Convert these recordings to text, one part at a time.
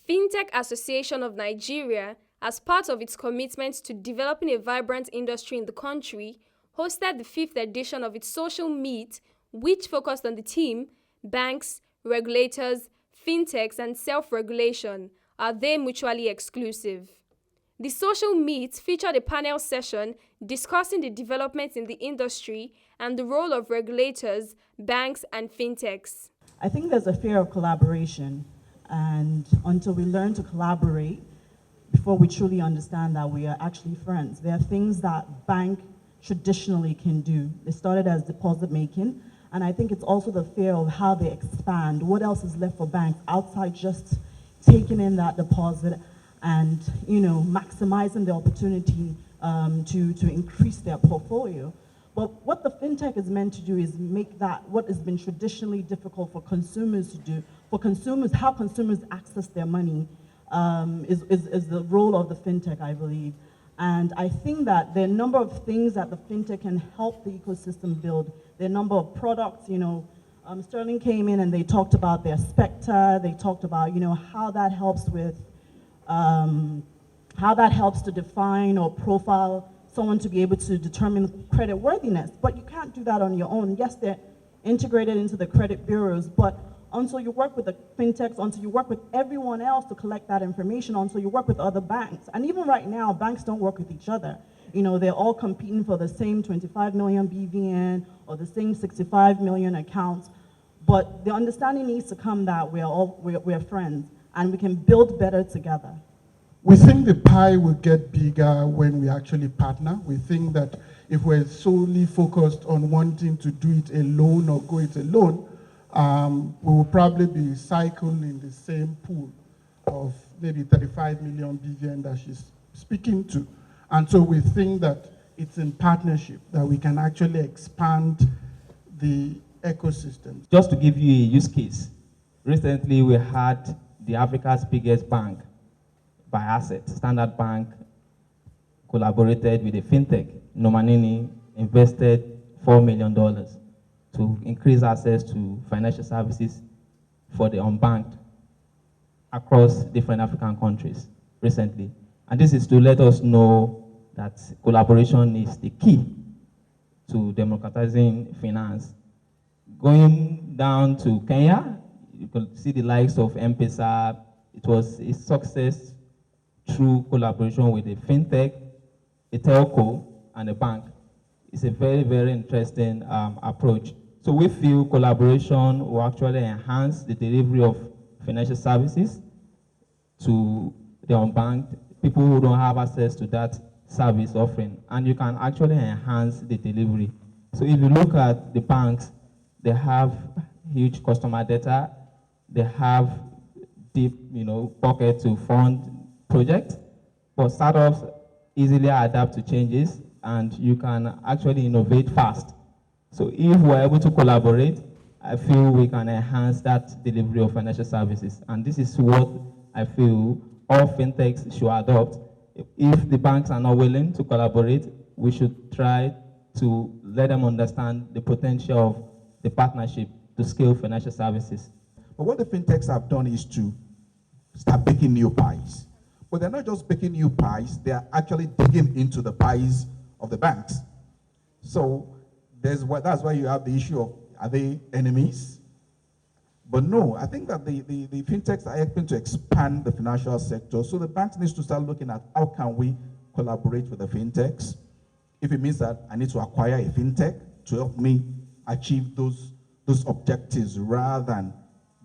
Fintech Association of Nigeria, as part of its commitment to developing a vibrant industry in the country, hosted the 5th edition of its social meet, which focused on the theme, Banks, Regulators, Fintechs and Self-Regulation, are they mutually exclusive? The social meet featured a panel session discussing the developments in the industry and the role of regulators, banks, and fintechs. I think there's a fear of collaboration, and until we learn to collaborate, before we truly understand that we are actually friends. There are things that bank traditionally can do. They started as deposit making, and I think it's also the fear of how they expand. What else is left for banks outside just taking in that deposit and maximizing the opportunity to increase their portfolio. But what the fintech is meant to do is make that what has been traditionally difficult for consumers to do. For consumers, how consumers access their money is the role of the fintech, I believe. And I think that there are a number of things that the fintech can help the ecosystem build. There are a number of products, Sterling came in and they talked about their Spectre, they talked about, how that helps with, how that helps to define or profile someone to be able to determine credit worthiness. But you can't do that on your own. Yes, they're integrated into the credit bureaus, but until you work with the fintechs, until you work with everyone else to collect that information, until you work with other banks. And even right now, banks don't work with each other. They're all competing for the same 25 million BVN or the same 65 million accounts. But the understanding needs to come that we're friends and we can build better together. We think the pie will get bigger when we actually partner. We think that if we're solely focused on wanting to do it alone or go it alone, we will probably be cycling in the same pool of maybe 35 million BVN that she's speaking to. And so we think that it's in partnership that we can actually expand the ecosystem. Just to give you a use case, recently we had the Africa's biggest bank by asset, Standard Bank, collaborated with a fintech. Nomanini invested $4 million to increase access to financial services for the unbanked across different African countries recently. And this is to let us know that collaboration is the key to democratizing finance. Going down to Kenya, you can see the likes of M-Pesa. It was a success through collaboration with a fintech, a telco, and a bank. It's a very, very interesting approach. So we feel collaboration will actually enhance the delivery of financial services to the unbanked, people who don't have access to that service offering, and you can actually enhance the delivery. So if you look at the banks, they have huge customer data, they have deep, pocket to fund projects, but startups easily adapt to changes, and you can actually innovate fast. So if we're able to collaborate, I feel we can enhance that delivery of financial services. And this is what I feel all fintechs should adopt. If the banks are not willing to collaborate, we should try to let them understand the potential of the partnership to scale financial services. But what the fintechs have done is to start baking new pies. But they're not just baking new pies, they are actually digging into the pies of the banks. So that's why you have the issue of, are they enemies? But no, I think that the fintechs are helping to expand the financial sector. So the banks need to start looking at how can we collaborate with the fintechs. If it means that I need to acquire a fintech to help me achieve those objectives rather than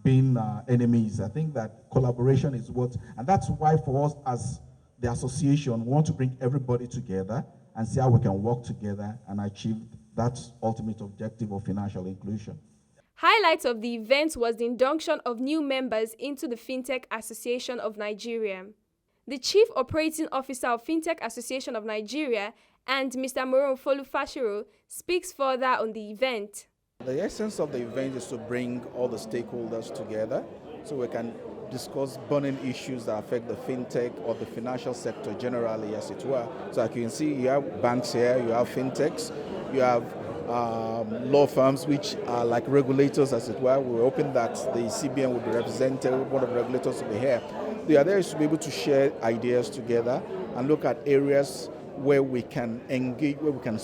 being enemies. I think that collaboration is what, and that's why for us as the association, we want to bring everybody together and see how we can work together and achieve that ultimate objective of financial inclusion. Highlights of the event was the induction of new members into the Fintech Association of Nigeria. The Chief Operating Officer of Fintech Association of Nigeria and Mr. Moron Folufashiro speaks further on the event. The essence of the event is to bring all the stakeholders together so we can discuss burning issues that affect the fintech or the financial sector generally, as it were. So like you can see, you have banks here, you have fintechs, you have law firms which are like regulators, as it were. We're hoping that the CBN will be represented, one of the regulators will be here. The idea is to be able to share ideas together and look at areas where we can engage, where we can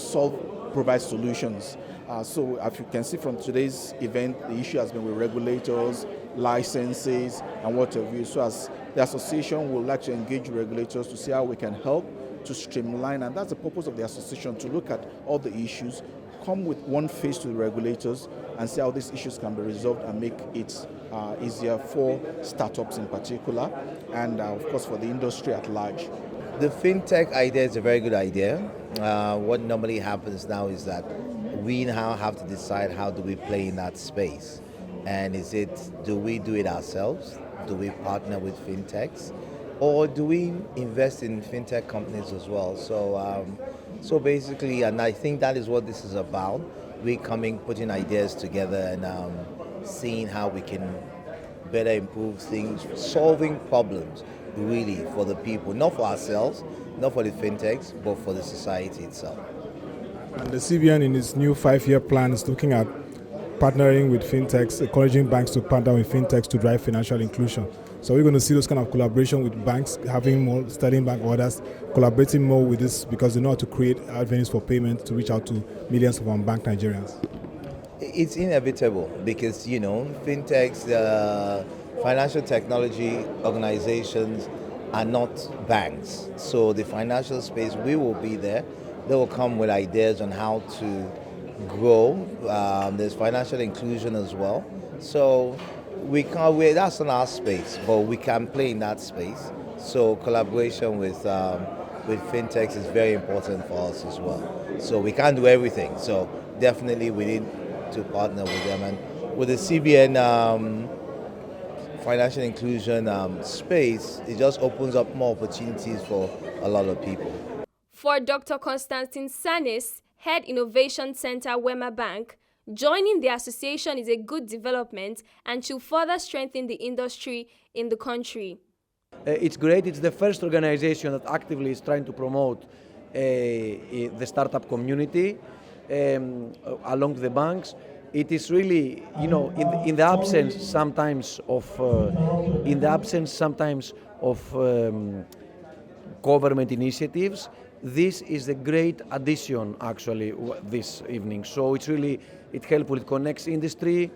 provide solutions. So as you can see from today's event, the issue has been with regulators, licenses, and what have you. So as the association would like to engage regulators to see how we can help to streamline, and that's the purpose of the association, to look at all the issues, come with one face to the regulators and see how these issues can be resolved and make it easier for startups in particular, and of course for the industry at large. The fintech idea is a very good idea. What normally happens now is that we now have to decide how do we play in that space. And do we do it ourselves? Do we partner with fintechs? Or do we invest in fintech companies as well? So basically, and I think that is what this is about. We putting ideas together and seeing how we can better improve things, solving problems really for the people, not for ourselves, not for the fintechs, but for the society itself. And the CBN in its new 5-year plan is looking at partnering with fintechs, encouraging banks to partner with fintechs to drive financial inclusion. So we're going to see those kind of collaboration with banks, having more Sterling Bank orders, collaborating more with this because they know how to create avenues for payment to reach out to millions of unbanked Nigerians. It's inevitable because, fintechs, financial technology organizations are not banks. So the financial space, we will be there. They will come with ideas on how to grow. There's financial inclusion as well. So that's not our space, but we can play in that space. So collaboration with fintechs is very important for us as well. So we can't do everything. So definitely we need to partner with them. And with the CBN financial inclusion space, it just opens up more opportunities for a lot of people. For Dr. Constantine Sanis, Head Innovation Center, Wema Bank, joining the association is a good development and should further strengthen the industry in the country. It's great. It's the first organization that actively is trying to promote the startup community along the banks. It is really, in the absence sometimes of government initiatives, this is a great addition actually this evening. So it's helpful. It connects industry,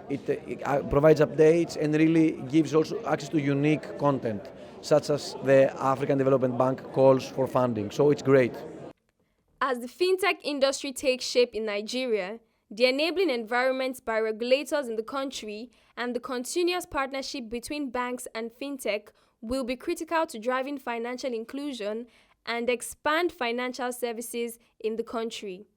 it provides updates, and really gives also access to unique content, such as the African Development Bank calls for funding. So it's great. As the fintech industry takes shape in Nigeria, the enabling environment by regulators in the country and the continuous partnership between banks and fintech will be critical to driving financial inclusion and expand financial services in the country.